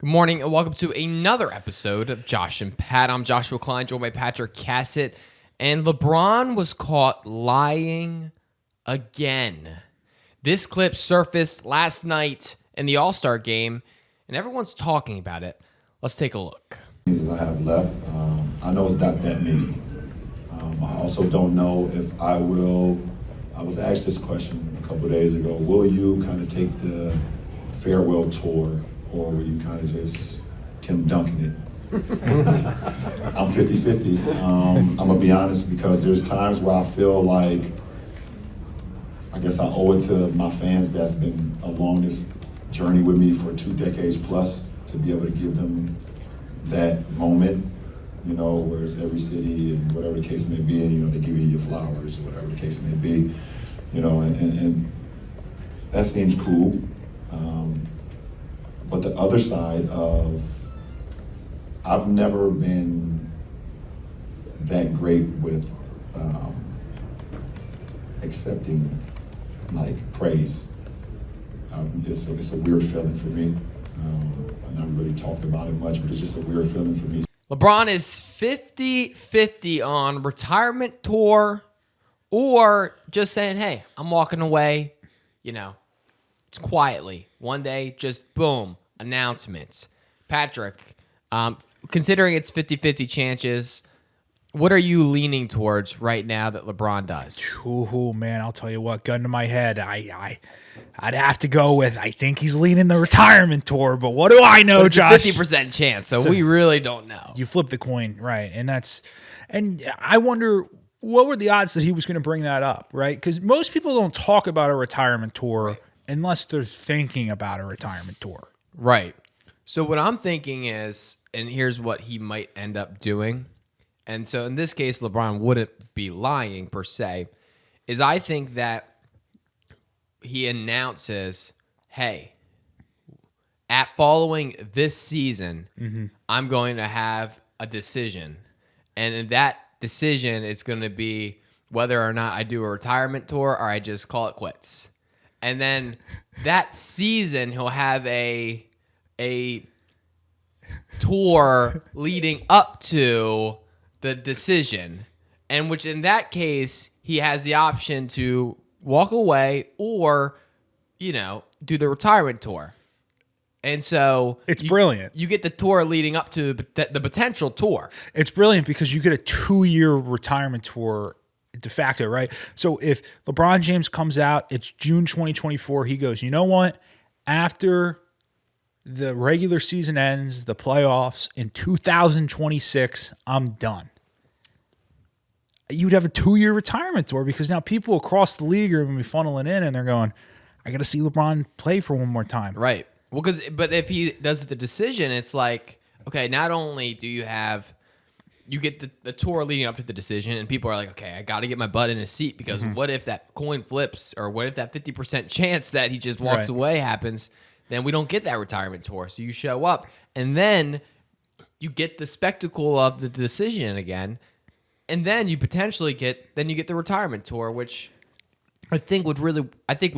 Good morning and welcome to another episode of Josh and Pat. I'm Joshua Klein, joined by Patrick Cassett. And LeBron was caught lying again. This clip surfaced last night in the All-Star game, and everyone's talking about it. Let's take a look. I have left. I know it's not that many. I also don't know if I will. I was asked this question a couple of days ago. Will you kind of take the farewell tour, or will you kind of just Tim Duncan it? I'm 50-50. I'm going to be honest, because there's times where I feel like I guess I owe it to my fans that's been along this journey with me for 2 decades plus to be able to give them that moment, where it's every city and whatever the case may be, and, they give you your flowers or whatever the case may be, and that seems cool. But the other side of, I've never been that great with accepting praise. It's a weird feeling for me. I've not really talked about it much, but it's just a weird feeling for me. LeBron is 50-50 on retirement tour or just saying, hey, I'm walking away, it's quietly. One day, just boom, announcements. Patrick, considering it's 50-50 chances, what are you leaning towards right now that LeBron does? Ooh, man, I'll tell you what, gun to my head, I'd have to go with, I think he's leaning the retirement tour, but what do I know, It's Josh? a 50% chance, so we really don't know. You flip the coin, right, and I wonder, what were the odds that he was going to bring that up, right? Because most people don't talk about a retirement tour unless they're thinking about a retirement tour. Right. So what I'm thinking is, and here's what he might end up doing, and so in this case, LeBron wouldn't be lying per se, is I think that he announces, hey, at following this season, I'm going to have a decision. And in that decision, it's going to be whether or not I do a retirement tour or I just call it quits. And then that season, he'll have a tour leading up to the decision, and which in that case, he has the option to walk away or, do the retirement tour. And so It's brilliant. You get the tour leading up to the potential tour. It's brilliant because you get a 2-year retirement tour de facto, right? So if LeBron James comes out, it's June 2024, he goes, you know what? After the regular season ends, the playoffs, in 2026, I'm done. You'd have a 2-year retirement tour because now people across the league are going to be funneling in and they're going, I got to see LeBron play for one more time. Right. Well, but if he does the decision, it's like, okay, not only do you get the tour leading up to the decision, and people are like, okay, I got to get my butt in a seat because what if that coin flips, or what if that 50% chance that he just walks away happens? Then we don't get that retirement tour. So you show up, and then you get the spectacle of the decision again, and then you potentially get the retirement tour, which I think would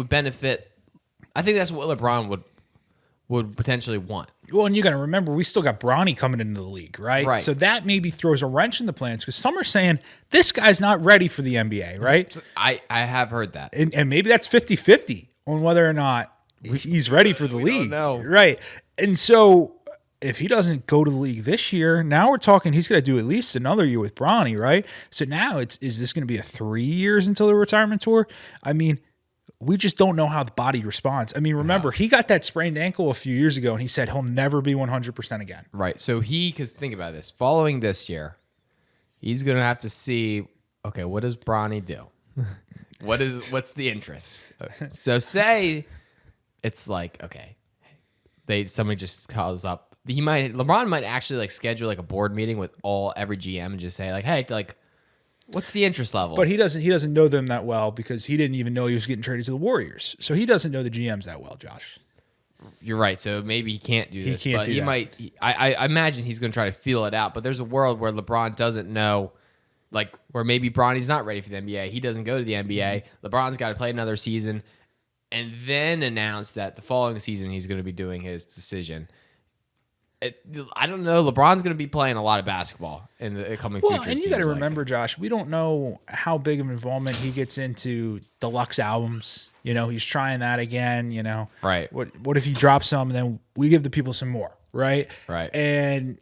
benefit. I think that's what LeBron would potentially want. Well, and you got to remember, we still got Bronny coming into the league, right? Right. So that maybe throws a wrench in the plans because some are saying this guy's not ready for the NBA, right? I have heard that. And maybe that's 50-50 on whether or not he's ready for the league. don't know. Right. And so if he doesn't go to the league this year, now we're talking he's going to do at least another year with Bronny, right? So now is this going to be a 3 years until the retirement tour? I mean, we just don't know how the body responds. I mean, remember, he got that sprained ankle a few years ago, and he said he'll never be 100% again. Right. So because think about this, following this year, he's going to have to see, okay, what does Bronny do? What's the interest? So say it's like, okay, somebody just calls up. LeBron might actually schedule a board meeting with every GM and just say hey, what's the interest level? But he doesn't know them that well because he didn't even know he was getting traded to the Warriors. So he doesn't know the GMs that well, Josh. You're right. So maybe he can't do this. He can't but do he that. might. I imagine he's going to try to feel it out. But there's a world where LeBron doesn't know, where maybe Bronny's not ready for the NBA. He doesn't go to the NBA. LeBron's got to play another season. and then announce that the following season he's going to be doing his decision. I don't know. LeBron's going to be playing a lot of basketball in the coming future. And you got to remember, Josh, we don't know how big of involvement he gets into deluxe albums. He's trying that again. Right. What if he drops some and then we give the people some more, right? Right. And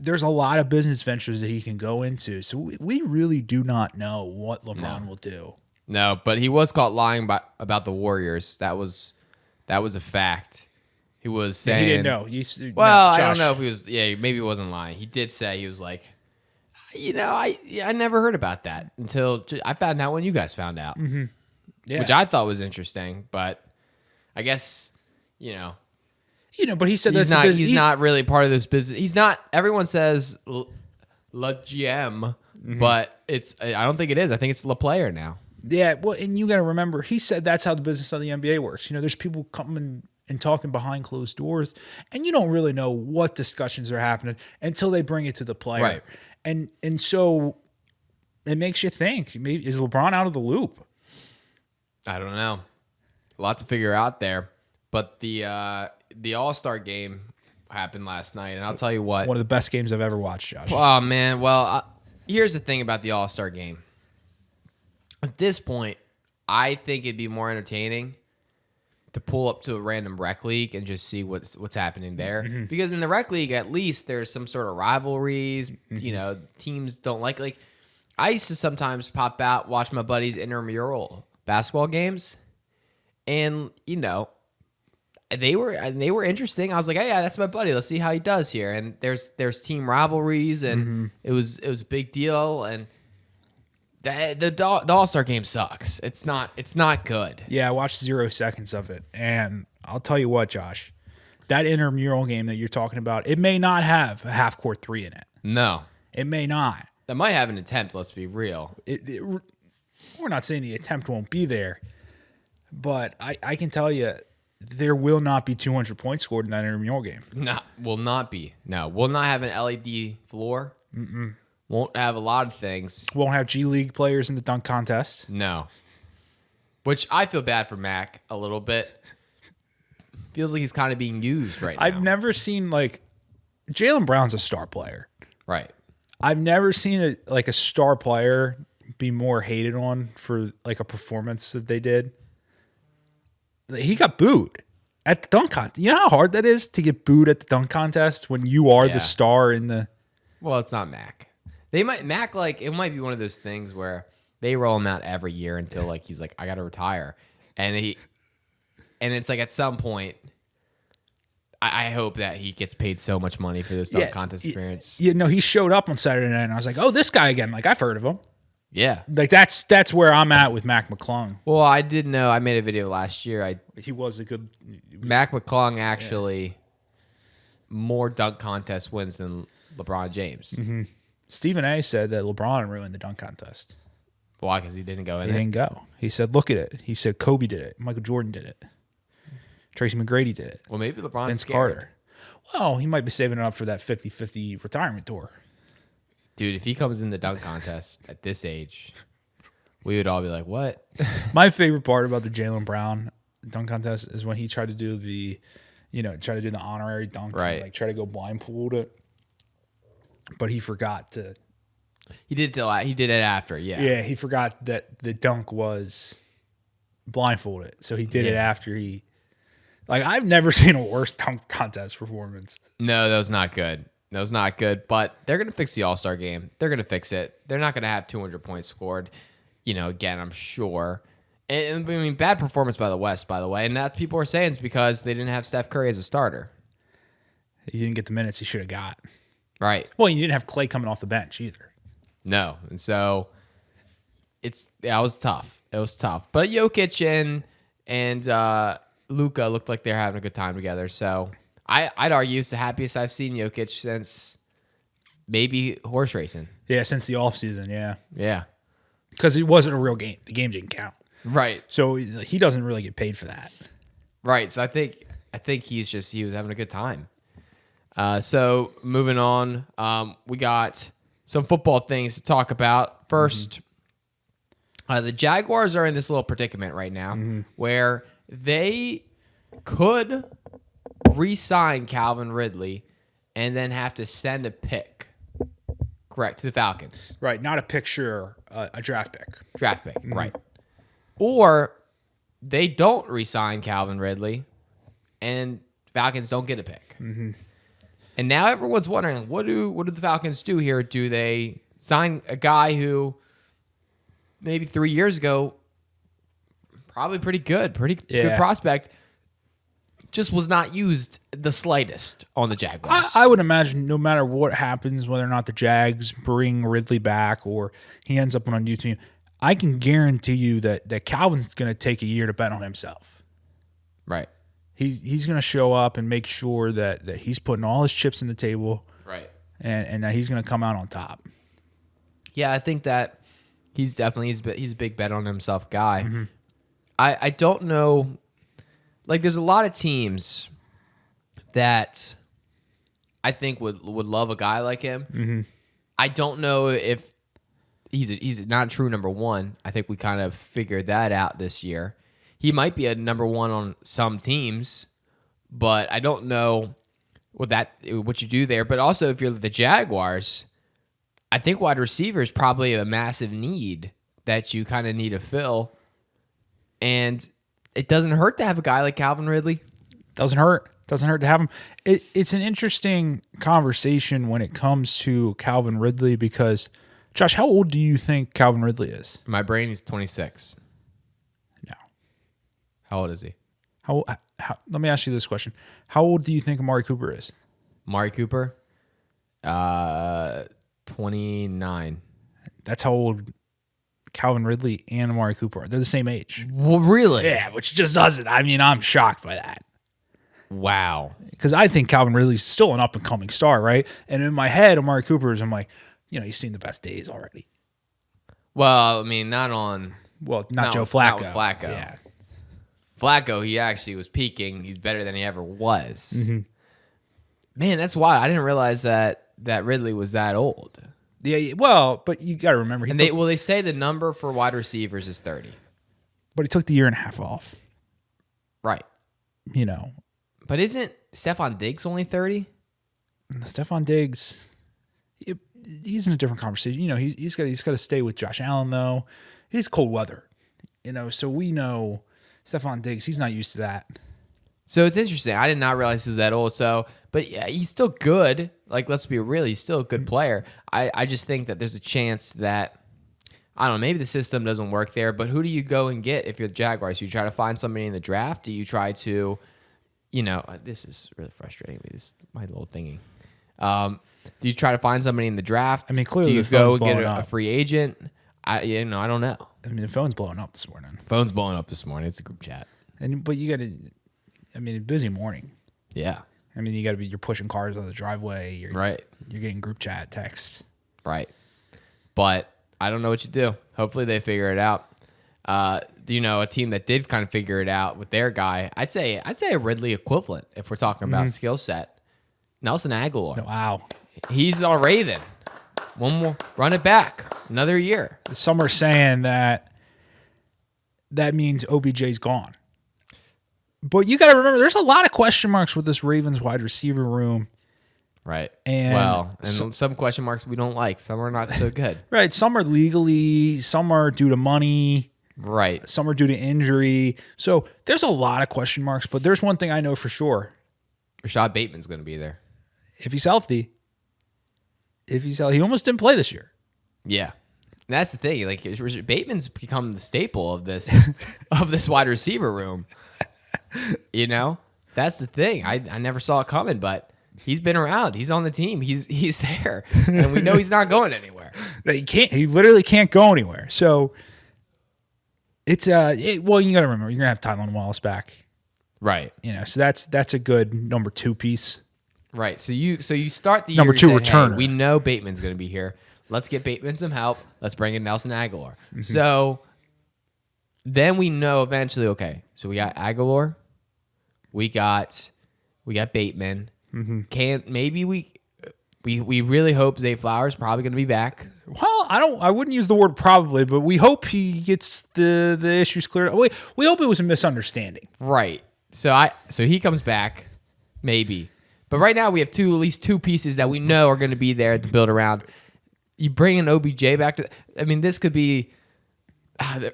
there's a lot of business ventures that he can go into. So we really do not know what LeBron will do. No, but he was caught lying about the Warriors. That was a fact. He was saying he didn't know. I don't know if he was. Yeah, maybe he wasn't lying. He did say he was like, I never heard about that until I found out when you guys found out, which I thought was interesting. But I guess but he said he's not really part of this business. He's not. Everyone says La GM, but I don't think it is. I think it's La Player now. Yeah, well, and you got to remember, he said that's how the business of the NBA works. There's people coming and talking behind closed doors, and you don't really know what discussions are happening until they bring it to the player. Right. And so it makes you think, maybe is LeBron out of the loop? I don't know. A lot to figure out there. But the All-Star game happened last night, and I'll tell you what. One of the best games I've ever watched, Josh. Oh, man. Well, here's the thing about the All-Star game. At this point, I think it'd be more entertaining to pull up to a random rec league and just see what's happening there. Because in the rec league, at least there's some sort of rivalries. Teams don't like. I used to sometimes pop out, watch my buddies' intramural basketball games, and they were interesting. I was like, hey, yeah, that's my buddy. Let's see how he does here. And there's team rivalries, and it was a big deal. And the All-Star game sucks. It's not good. Yeah, I watched 0 seconds of it, and I'll tell you what, Josh, that intramural game that you're talking about, it may not have a half-court three in it. No, it may not. That might have an attempt. Let's be real. We're not saying the attempt won't be there, but I can tell you there will not be 200 points scored in that intramural game. No, will not be. No, we'll not have an LED floor. Won't have a lot of things. Won't have G League players in the dunk contest. No. Which I feel bad for Mac a little bit. Feels like he's kind of being used right now. I've never seen Jaylen Brown's a star player. Right. I've never seen a star player be more hated on for a performance that they did. He got booed at the dunk contest. You know how hard that is to get booed at the dunk contest when you are the star in the. Well, it's not Mac. It might be one of those things where they roll him out every year until he's like, I got to retire, and it's at some point. I hope that he gets paid so much money for this dunk contest experience. He showed up on Saturday night, and I was like, oh, this guy again. I've heard of him. Yeah. That's where I'm at with Mac McClung. Well, I did know. I made a video last year. He was a good. Mac McClung actually more dunk contest wins than LeBron James. Mm-hmm. Stephen A. said that LeBron ruined the dunk contest. Why? Because he didn't go in. He didn't go. He said, look at it. He said, Kobe did it. Michael Jordan did it. Tracy McGrady did it. Well, maybe LeBron's Vince scared. Carter. Well, he might be saving it up for that 50-50 retirement tour. Dude, if he comes in the dunk contest at this age, we would all be like, what? My favorite part about the Jaylen Brown dunk contest is when he tried to do the honorary dunk. Right. And, try to go blindfold. But he forgot to. He did it after, yeah. Yeah, he forgot that the dunk was blindfolded. So he did it after he. I've never seen a worse dunk contest performance. No, that was not good. That was not good. But they're going to fix the All-Star game. They're going to fix it. They're not going to have 200 points scored. Again, I'm sure. And I mean, bad performance by the West, by the way. And that's people are saying it's because they didn't have Steph Curry as a starter. He didn't get the minutes he should have got. Right. Well, you didn't have Clay coming off the bench either. No. And so it was tough. It was tough. But Jokic and Luka looked like they're having a good time together. So I'd argue it's the happiest I've seen Jokic since maybe horse racing. Yeah, since the offseason, yeah. Yeah. Because it wasn't a real game. The game didn't count. Right. So he doesn't really get paid for that. Right. So I think he was having a good time. So moving on, we got some football things to talk about. First, the Jaguars are in this little predicament right now where they could re-sign Calvin Ridley and then have to send a pick, correct, to the Falcons. Right, not a picture, a draft pick. Draft pick, right. Or they don't re-sign Calvin Ridley, and Falcons don't get a pick. And now everyone's wondering, what do the Falcons do here? Do they sign a guy who maybe 3 years ago, probably pretty good prospect, just was not used the slightest on the Jaguars? I would imagine no matter what happens, whether or not the Jags bring Ridley back or he ends up on a new team, I can guarantee you that Calvin's going to take a year to bet on himself. Right. He's going to show up and make sure that he's putting all his chips in the table, Right. and that he's going to come out on top. Yeah, I think that he's definitely he's a big bet on himself guy. I don't know, like there's a lot of teams that I think would love a guy like him. I don't know if he's not a true number one. I think we kind of figured that out this year. He might be a number one on some teams, but I don't know what you do there. But also, if you're the Jaguars, I think wide receiver is probably a massive need that you kind of need to fill. And it doesn't hurt to have a guy like Calvin Ridley. Doesn't hurt to have him. It's an interesting conversation when it comes to Calvin Ridley because, Josh, how old do you think Calvin Ridley is? My brain is 26. No. How old is he? How? Let me ask you this question. How old do you think Amari Cooper is? Amari Cooper? 29. That's how old Calvin Ridley and Amari Cooper are. They're the same age. Well, really? Yeah, which just doesn't. I mean, I'm shocked by that. Wow. Because I think Calvin Ridley's still an up-and-coming star, right? And in my head, Amari Cooper's, I'm like, he's seen the best days already. Well, I mean, not on... Well, not Joe Flacco. Not with Flacco. Yeah. Flacco, he actually was peaking. He's better than he ever was. Man, that's wild. I didn't realize that Ridley was that old. Yeah, well, but you got to remember. They say the number for wide receivers is 30. But he took the year and a half off. Right. But isn't Stephon Diggs only 30? Stephon Diggs, he's in a different conversation. He's got to stay with Josh Allen, though. He's cold weather. So we know Stephon Diggs, he's not used to that. So it's interesting. I did not realize he was that old. But yeah, he's still good. Like, let's be real, he's still a good player. I just think that there's a chance that, I don't know, maybe the system doesn't work there, but who do you go and get if you're the Jaguars? Do you try to find somebody in the draft? Do you try to, this is really frustrating me, this my little thingy. Do you try to find somebody in the draft? I mean, clearly do you the phone's go and get blowing a up. free agent? I don't know. I mean, the phone's blowing up this morning. Phone's blowing up this morning. It's a group chat. But you got to, a busy morning. Yeah. You got to you're pushing cars on the driveway. Right. You're getting group chat texts. Right. But I don't know what you do. Hopefully they figure it out. Do you know a team that did kind of figure it out with their guy? I'd say a Ridley equivalent if we're talking about skill set. Nelson Aguilar. Wow. He's a Raven. One more. Run it back. Another year. Some are saying that means OBJ's gone. But you got to remember, there's a lot of question marks with this Ravens wide receiver room. Right. And some question marks we don't like. Some are not so good. Right. Some are legally, some are due to money. Right. Some are due to injury. So there's a lot of question marks, but there's one thing I know for sure. Rashad Bateman's going to be there. If he's healthy. He almost didn't play this year. Yeah. And that's the thing. Like, Bateman's become the staple of this wide receiver room. That's the thing. I never saw it coming, but he's been around. He's on the team. He's there, and we know he's not going anywhere. He literally can't go anywhere. So it's well, you got to remember, you're gonna have Tylan Wallace back, right? So that's a good number 2 piece, right? So you start the year number 2 saying, returner. Hey, we know Bateman's gonna be here. Let's get Bateman some help. Let's bring in Nelson Aguilar. So then we know eventually. Okay, so we got Aguilar. We got Bateman. Maybe we really hope Zay Flowers probably going to be back. Well, I wouldn't use the word probably, but we hope he gets the issues cleared. We hope it was a misunderstanding. Right. So he comes back, maybe. But right now we have at least two pieces that we know are going to be there to build around. You bring an OBJ back to. I mean, this could be. I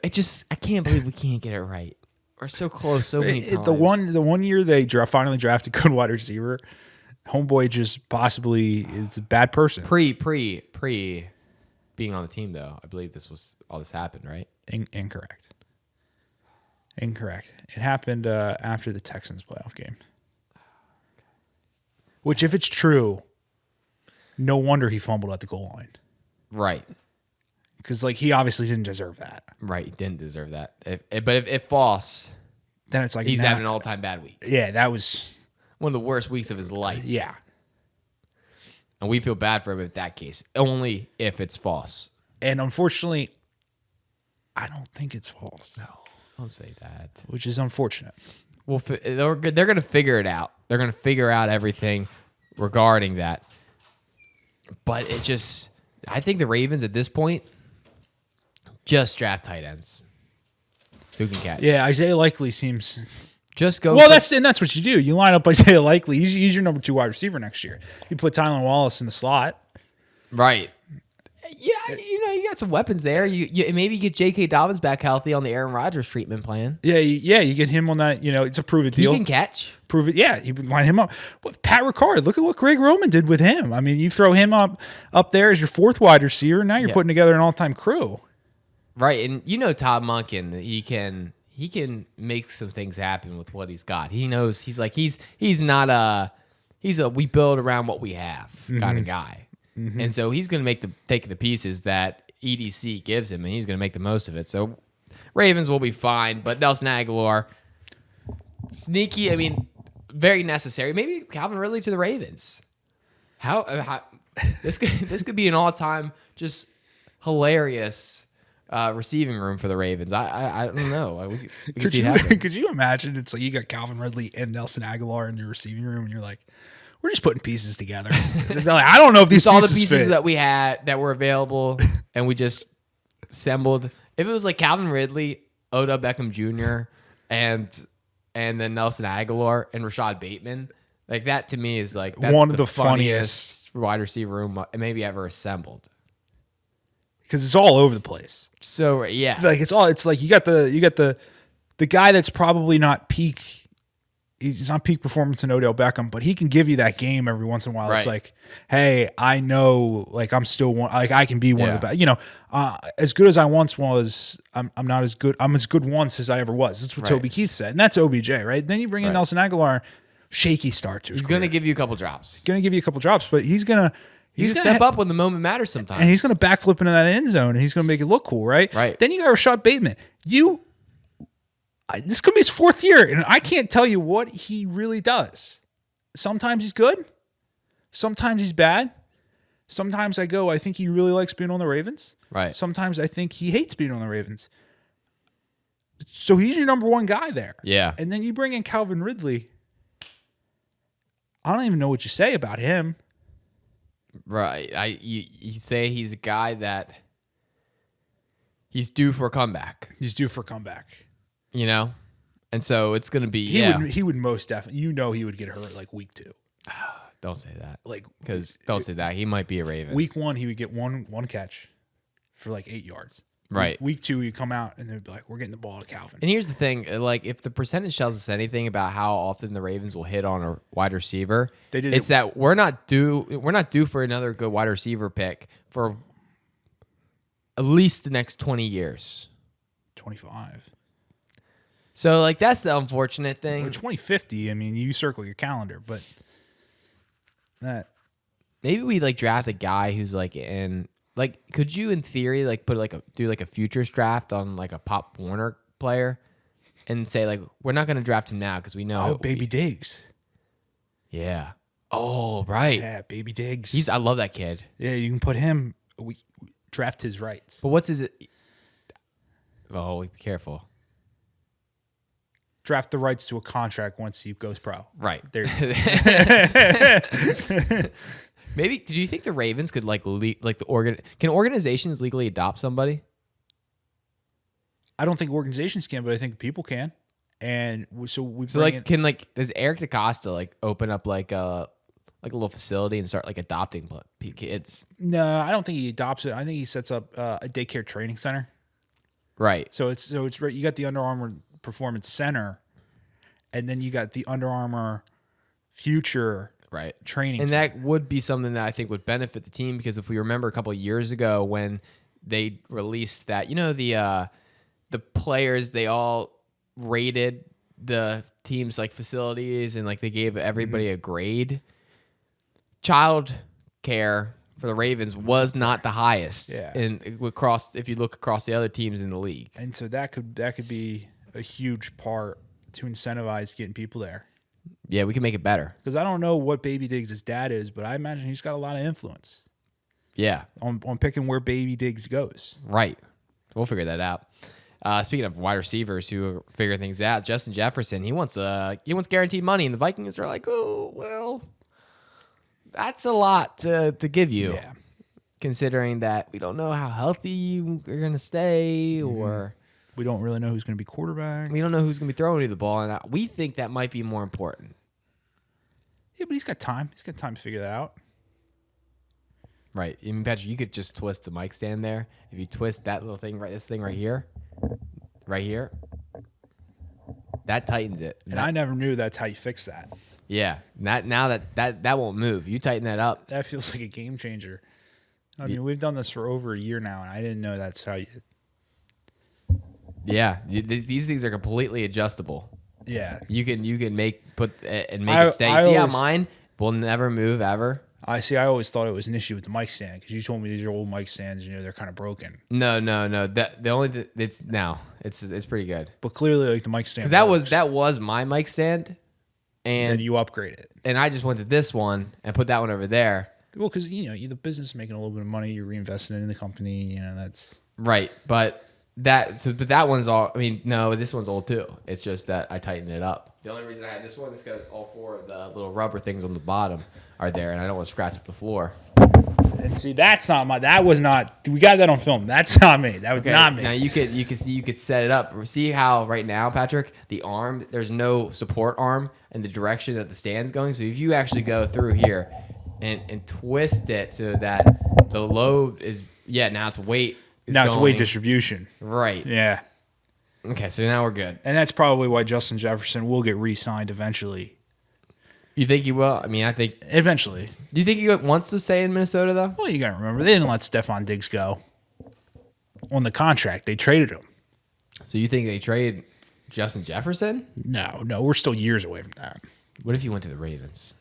can't believe we can't get it right. We're so close so many times. The one year they finally drafted a good wide receiver, homeboy just possibly is a bad person. Pre being on the team though, I believe all this happened, right? Incorrect. It happened after the Texans playoff game. Which, if it's true, no wonder he fumbled at the goal line. Right. Because he obviously didn't deserve that. Right, he didn't deserve that. But if false, then it's like he's having an all-time bad week. Yeah, that was one of the worst weeks of his life. Yeah. And we feel bad for him in that case, only if it's false. And unfortunately, I don't think it's false. No, don't say that. Which is unfortunate. Well, they're going to figure it out. They're going to figure out everything regarding that. But I think the Ravens at this point just draft tight ends who can catch. Yeah, Isaiah Likely seems. Just go. Well, that's what you do. You line up Isaiah Likely. He's your number 2 wide receiver next year. You put Tylan Wallace in the slot. Right. Yeah, you got some weapons there. You maybe get J.K. Dobbins back healthy on the Aaron Rodgers treatment plan. Yeah, you get him on that. It's a prove it deal. He can catch. Prove it. Yeah, you line him up. Pat Ricard, look at what Greg Roman did with him. I mean, you throw him up there as your 4th wide receiver. Now you're putting together an all-time crew. Right, and Todd Monken, he can make some things happen with what he's got. He knows he's not a we build around what we have kind of guy. Mm-hmm. And so he's going to take the pieces that EDC gives him, and he's going to make the most of it. So Ravens will be fine, but Nelson Aguilar, sneaky. I mean, very necessary. Maybe Calvin Ridley to the Ravens. How this could be an all-time just hilarious receiving room for the Ravens. I don't know. We can see it happen. Could you imagine? It's like you got Calvin Ridley and Nelson Aguilar in your receiving room, and you're like, we're just putting pieces together. I don't know if these all the pieces pieces fit. that we had that were available, and we just assembled. If it was like Calvin Ridley, Odell Beckham Jr., and then Nelson Aguilar and Rashad Bateman, like that to me is like that's one of the funniest wide receiver room maybe ever assembled. Because it's all over the place. So yeah, it's like you got the guy that's probably not peak. He's on peak performance in Odell Beckham, but he can give you that game every once in a while. Right. It's like, hey, I know, like I'm still one, like I can be one of the best. As good as I once was, I'm not as good. I'm as good once as I ever was. That's what Toby Keith said, and that's OBJ, right? Then you bring in Nelson Aguilar, shaky start to his He's career. going to give you a couple drops. He's going to give you a couple drops, but he's going to step up when the moment matters sometimes, and he's going to backflip into that end zone, and he's going to make it look cool, right? Right. Then you got Rashad Bateman. This could be his 4th year, and I can't tell you what he really does. Sometimes he's good. Sometimes he's bad. Sometimes I think he really likes being on the Ravens. Right. Sometimes I think he hates being on the Ravens. So he's your number 1 guy there. Yeah. And then you bring in Calvin Ridley. I don't even know what you say about him. Right. You say he's a guy that he's due for a comeback. And so it's going to be he would most definitely, he would get hurt like week 2. Don't say that. Because don't say that. He might be a Raven. Week 1 he would get one catch for like 8 yards. Right. Week 2 he'd come out and they'd be like, we're getting the ball to Calvin. And here's the thing, like if the percentage tells us anything about how often the Ravens will hit on a wide receiver, it's that we're not due for another good wide receiver pick for at least the next 20 years. 25. So, like, that's the unfortunate thing. Or 2050, I mean, you circle your calendar, but that. Maybe we, like, draft a guy who's, like, could you, in theory, like, do a futures draft on, like, a Pop Warner player and say, like, we're not going to draft him now because we know. Oh, Baby Diggs. Yeah. Oh, right. Yeah, Baby Diggs. I love that kid. Yeah, you can put him, we draft his rights. But what's his. Oh, be careful. Draft the rights to a contract once he goes pro. Right. There. Maybe. Do you think the Ravens could can organizations legally adopt somebody? I don't think organizations can, but I think people can. And so does Eric DaCosta like open up like a like a little facility and start like adopting kids. No, I don't think he adopts it. I think he sets up a daycare training center. Right. So it's right. You got the Under Armour Performance Center, and then you got the Under Armour Future Right. Training And Center. that would be something that I think would benefit the team, because if we remember a couple of years ago when they released that, the players, they all rated the team's like facilities and like they gave everybody a grade. Child care for the Ravens was not the highest. Yeah. If you look across the other teams in the league. And so that could be a huge part to incentivize getting people there. Yeah, we can make it better. Because I don't know what Baby Diggs' dad is, but I imagine he's got a lot of influence Yeah. on picking where Baby Diggs goes. Right. We'll figure that out. Speaking of wide receivers who figure things out, Justin Jefferson, he wants guaranteed money, and the Vikings are like, oh, well, that's a lot to give you, Yeah. considering that we don't know how healthy you're going to stay, or We don't really know who's going to be quarterback. we don't know who's going to be throwing you the ball, and we think that might be more important. Yeah, but he's got time. He's got time to figure that out. Right. I mean, Patrick, you could just twist the mic stand there. If you twist that little thing, this thing right here, that tightens it. And I never knew that's how you fix that. Yeah. Now that won't move. You tighten that up. That feels like a game changer. I mean, we've done this for over a year now, and I didn't know that's how you. Yeah. These things are completely adjustable. Yeah. You can make it I stay. See how always- mine will never move ever? I always thought it was an issue with the mic stand because you told me these are old mic stands. They're kind of broken. No. It's pretty good. But clearly, like the mic stand. Because that was my mic stand, And and you upgrade it. and I just went to this one and put that one over there. Well, because the business is making a little bit of money. You're reinvesting it in the company. That's Right, but that one's all. I mean, no, this one's old too. It's just that I tightened it up. The only reason I had this one is because all four of the little rubber things on the bottom are there, and I don't want to scratch up the floor. And see, that's not my. That was not. We got that on film. That's not me. That was not me. Now you could set it up. See how right now, Patrick, the arm, there's no support arm in the direction that the stand's going. So if you actually go through here and twist it so that the load is now it's weight. Now it's weight distribution. Right. Yeah. Okay, so now we're good. And that's probably why Justin Jefferson will get re-signed eventually. You think he will? I mean, I think. Eventually. Do you think he wants to stay in Minnesota though? Well, you got to remember, they didn't let Stephon Diggs go on the contract. They traded him. So you think they trade Justin Jefferson? No, we're still years away from that. What if he went to the Ravens?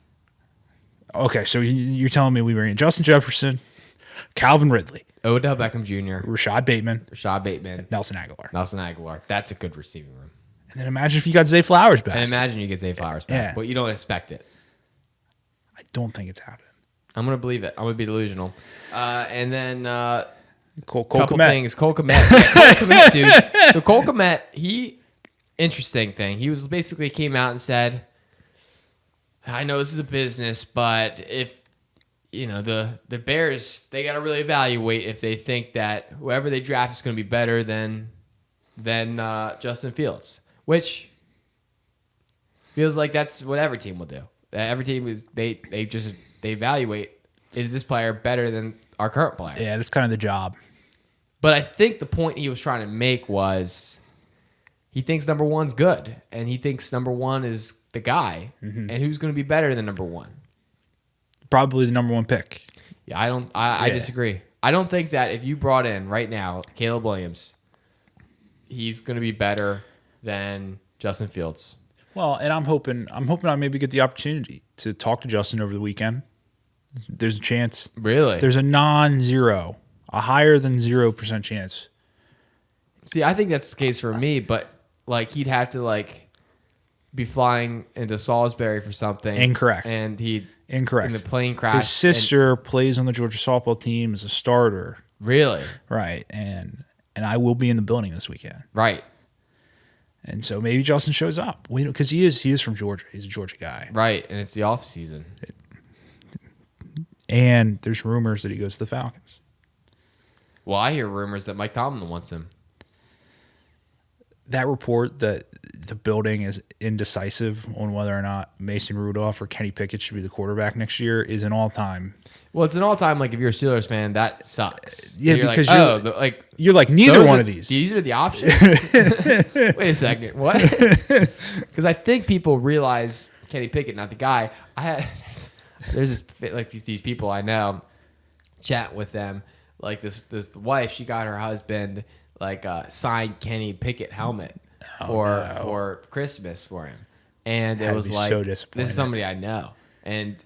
Okay, so you're telling me we were in Justin Jefferson, Calvin Ridley, Odell Beckham Jr., Rashad Bateman, Nelson Aguilar. That's a good receiving room. And then imagine if you got Zay Flowers back. And imagine you get Zay Flowers back, Yeah. but you don't expect it. I don't think it's happening. I'm going to believe it. I'm going to be delusional. And then Cole couple Kmet. things. Cole Kmet. Yeah, Cole Kmet, dude. So Cole Kmet, interesting thing. He was basically came out and said, I know this is a business, but if the Bears, they got to really evaluate if they think that whoever they draft is going to be better than Justin Fields, which feels like that's what every team will do. Every team is they evaluate, is this player better than our current player? Yeah, that's kind of the job. But I think the point he was trying to make was he thinks number one's good, and he thinks number one is the guy, and who's going to be better than number one? Probably the number one pick. Yeah, I disagree. I don't think that if you brought in right now Caleb Williams, he's going to be better than Justin Fields. Well, and I'm hoping I maybe get the opportunity to talk to Justin over the weekend. There's a chance. Really? There's a non-zero, a higher than 0% chance. See, I think that's the case for me, but he'd have to be flying into Salisbury for something. Incorrect. And Incorrect. in the plane crash. His sister plays on the Georgia softball team as a starter. Really? Right. And I will be in the building this weekend. Right. And so maybe Justin shows up. Because he is from Georgia. He's a Georgia guy. Right. And it's the off season. And there's rumors that he goes to the Falcons. Well, I hear rumors that Mike Tomlin wants him. That report that the building is indecisive on whether or not Mason Rudolph or Kenny Pickett should be the quarterback next year is an all-time. Well, it's an all-time, like, if you're a Steelers fan, that sucks. Yeah, you're because like, you're like neither one of these. These are the options. Wait a second, what? Because I think people realize Kenny Pickett, not the guy. There's this, like, these people I know, chat with them, like this wife, she got her husband like a signed Kenny Pickett helmet for Christmas for him, and it was like, so this is somebody I know, and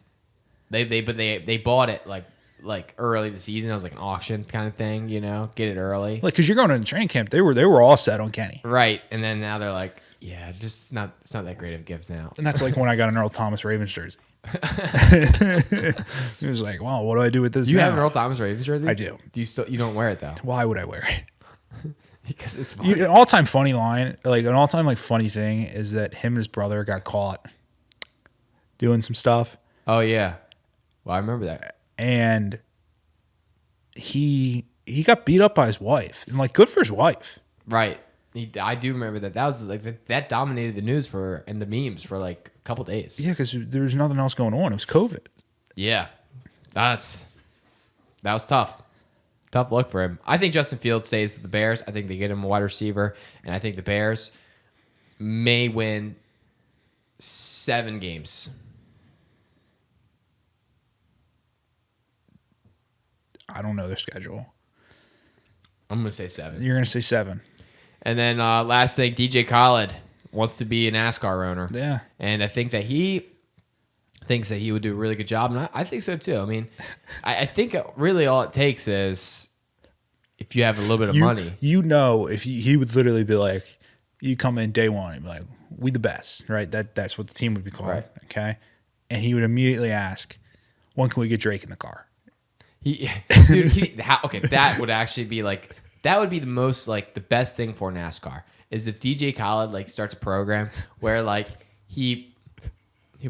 they bought it like early the season. It was like an auction kind of thing, you know, get it early, like, because you're going into training camp. They were all set on Kenny, right? And then now they're like, yeah, it's not that great of gifts now. and that's like when I got an Earl Thomas Ravens jersey. It was like, well, what do I do with this? You now? have an Earl Thomas Ravens jersey? I do. You don't wear it though? Why would I wear it? Because it's funny. An all-time funny line, like an all-time like funny thing, is that him and his brother got caught doing some stuff, Oh yeah, well I remember that. and he got beat up by his wife, and like, good for his wife. Right. I do remember that. That was like that dominated the news and the memes for like a couple days. Yeah, because there was nothing else going on. It was COVID. Yeah. That was tough. Tough look for him. I think Justin Fields stays with the Bears. I think they get him a wide receiver, and I think the Bears may win 7 games. I don't know their schedule. I'm gonna say 7. You're gonna say 7. And then last thing, DJ Khaled wants to be a NASCAR owner. Yeah. And I think that he thinks that he would do a really good job. And I think so too. I mean, I think really all it takes is if you have a little bit of money. You know, if he would literally be like, you come in day one and be like, we the best, right? That's what the team would be called. Right. Okay. And he would immediately ask, when can we get Drake in the car? That would actually be like, that would be the most, like, the best thing for NASCAR is if DJ Khaled like starts a program where like he'll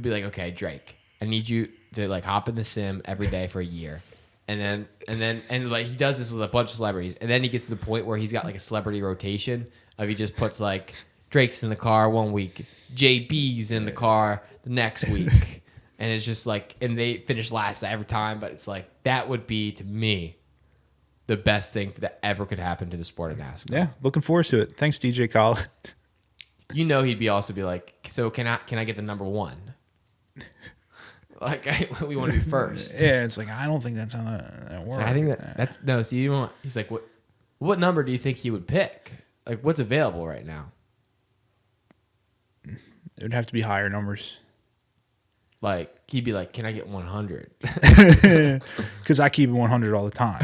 be like, okay, Drake, I need you to like hop in the sim every day for a year. And like he does this with a bunch of celebrities. And then he gets to the point where he's got like a celebrity rotation of he just puts like Drake's in the car one week, JB's in the car the next week. And it's just like, and they finish last every time. But it's like, that would be to me the best thing that ever could happen to the sport of NASCAR. Yeah, looking forward to it. Thanks, DJ Khaled. You know, he'd also be like, so can I get the number 1? Like, we want to be first. Yeah, it's like, I don't think that's how that works. So I think that's no. So you don't. He's like, what number do you think he would pick? Like, what's available right now? It would have to be higher numbers. Like, he'd be like, can I get 100? Because I keep it 100 all the time.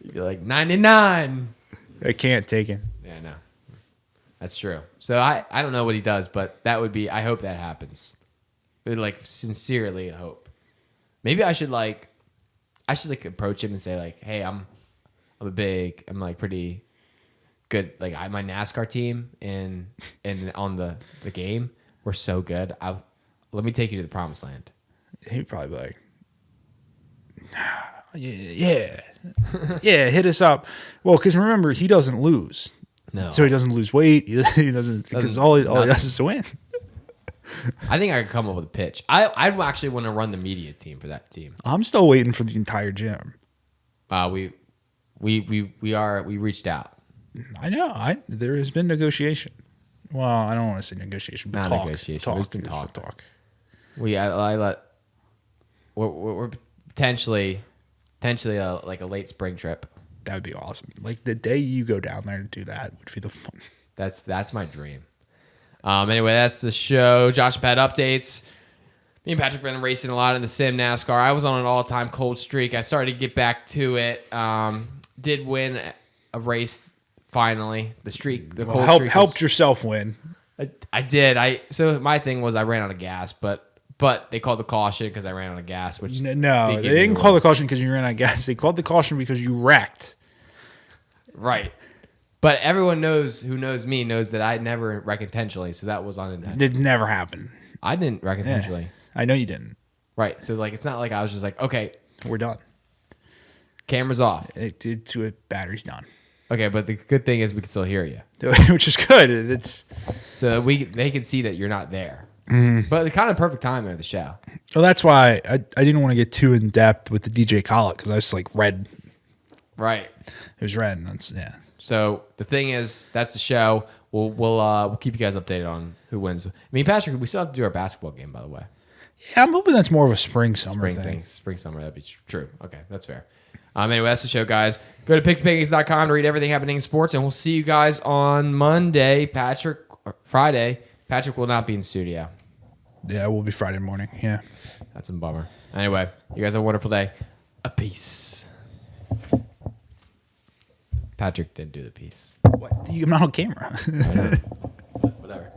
He'd be like 99. I can't take it. Yeah, no. That's true. So I don't know what he does, but that would be, I hope that happens. I would like sincerely hope. Maybe I should like approach him and say like, hey, I'm like pretty good. Like my NASCAR team and on the game, we're so good. Let me take you to the promised land. He'd probably be like, yeah, hit us up. Well, because remember, he doesn't lose. No. So he doesn't lose weight. He doesn't, because all he does is to win. I think I could come up with a pitch. I'd actually want to run the media team for that team. I'm still waiting for the entire gym. We reached out. I know. There has been negotiation. Well, I don't want to say negotiation, but Not talk. negotiation. We can talk. Talk. We're potentially like a late spring trip. That would be awesome. Like the day you go down there to do that would be the fun. That's my dream. Anyway, that's the show. Josh and Pat updates. Me and Patrick been racing a lot in the sim NASCAR. I was on an all-time cold streak. I started to get back to it. Did win a race finally. The cold streak helped yourself win. I did. So my thing was I ran out of gas, but they called the caution because I ran out of gas. Which no, they didn't call the caution because you ran out of gas. They called the caution because you wrecked. Right. But everyone who knows me knows that I never wreck intentionally, so that was unintentional. It never happened. I didn't wreck intentionally. Yeah, I know you didn't. Right. So like it's not like I was just like, okay, we're done. Camera's off. It did to it. Battery's done. Okay, but the good thing is we can still hear you. which is good. It's So they can see that you're not there. But it's kind of perfect timing of the show. well, that's why I didn't want to get too in depth with the DJ Khaled because I was like red. Right. It was red. And that's yeah. So the thing is, that's the show. We'll keep you guys updated on who wins. I mean, Patrick, we still have to do our basketball game, by the way. Yeah, I'm hoping that's more of a spring-summer thing. Spring, summer, that'd be true. Okay, that's fair. Anyway, that's the show, guys. Go to pigspancakes.com to read everything happening in sports, and we'll see you guys on Monday. Friday. Patrick will not be in studio. Yeah, it will be Friday morning. Yeah. That's a bummer. Anyway, you guys have a wonderful day. A peace. Patrick didn't do the piece. What? I'm not on camera. I know. Whatever.